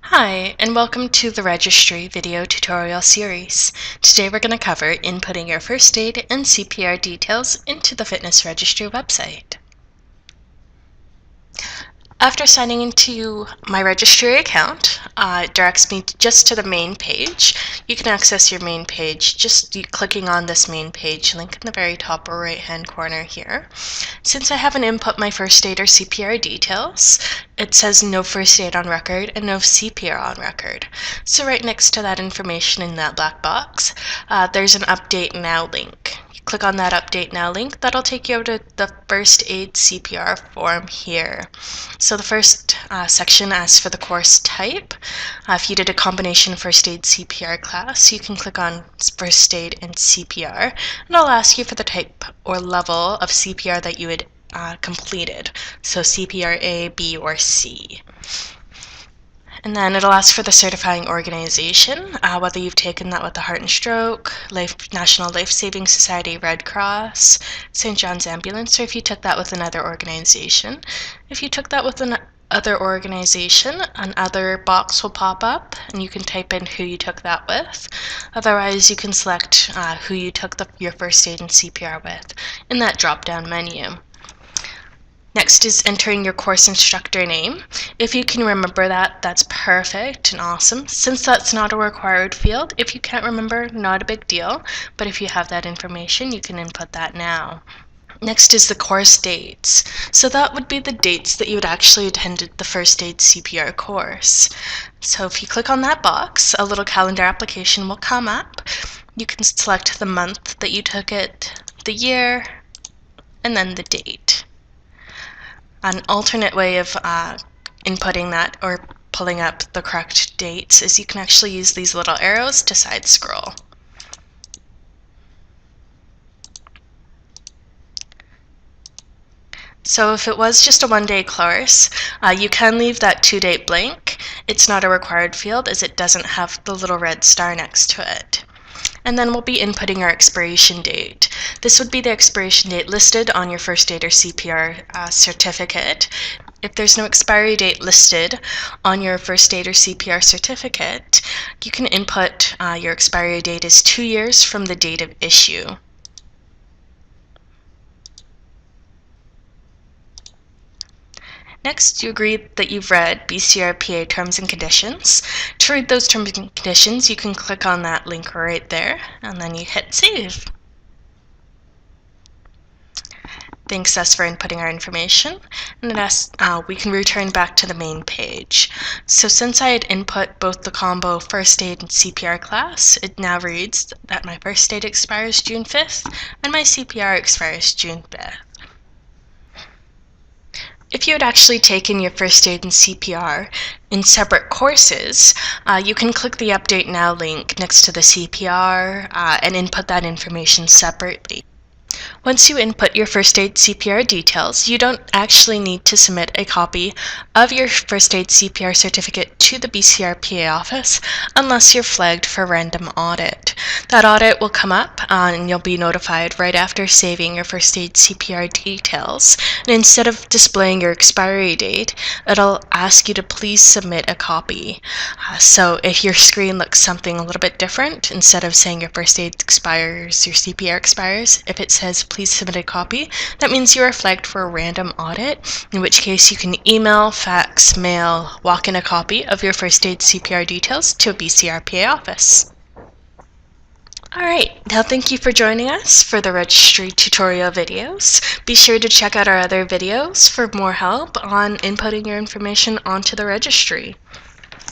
Hi, and welcome to the Registry video tutorial series. Today we're going to cover inputting your first aid and CPR details into the Fitness Registry website. After signing into my registry account, it directs me just to the main page. You can access your main page just clicking on this main page link in the very top right hand corner here. Since I haven't input my first aid or CPR details, it says no first aid on record and no CPR on record. So right next to that information in that black box, there's an Update Now link. Click on that Update Now link. That'll take you over to the First Aid CPR form here. So the first section asks for the course type. If you did a combination First Aid CPR class, you can click on First Aid and CPR, and it'll ask you for the type or level of CPR that you had completed. So CPR A, B, or C. And then it'll ask for the certifying organization, whether you've taken that with the Heart and Stroke, National Life Saving Society, Red Cross, St. John's Ambulance, or if you took that with another organization. If you took that with another organization, another box will pop up, and you can type in who you took that with. Otherwise, you can select who you took your first aid and CPR with in that drop-down menu. Next is entering your course instructor name. If you can remember that, that's perfect and awesome. Since that's not a required field, if you can't remember, not a big deal, but if you have that information, you can input that now. Next is the course dates. So that would be the dates that you had actually attended the First Aid CPR course. So if you click on that box, a little calendar application will come up. You can select the month that you took it, the year, and then the date. An alternate way of inputting that or pulling up the correct dates is you can actually use these little arrows to side scroll. So if it was just a one-day course, you can leave that to date blank. It's not a required field as it doesn't have the little red star next to it. And then we'll be inputting our expiration date. This would be the expiration date listed on your first aid or CPR certificate. If there's no expiry date listed on your first aid or CPR certificate, you can input your expiry date as 2 years from the date of issue. Next, you agree that you've read BCRPA terms and conditions. To read those terms and conditions, you can click on that link right there, and then you hit save. Thanks us for inputting our information, and it asks, we can return back to the main page. So since I had input both the combo first aid and CPR class, it now reads that my first aid expires June 5th and my CPR expires June 5th. If you had actually taken your first aid and CPR in separate courses, you can click the Update Now link next to the CPR and input that information separately. Once you input your first aid CPR details, you don't actually need to submit a copy of your first aid CPR certificate to the BCRPA office unless you're flagged for random audit. That audit will come up and you'll be notified right after saving your first aid CPR details. And instead of displaying your expiry date, it'll ask you to please submit a copy. So if your screen looks something a little bit different, instead of saying your first aid expires, your CPR expires, if it says please submit a copy, that means you are flagged for a random audit, in which case you can email, fax, mail, walk in a copy of your first aid CPR details to a BCRPA office. Alright, now thank you for joining us for the registry tutorial videos. Be sure to check out our other videos for more help on inputting your information onto the registry.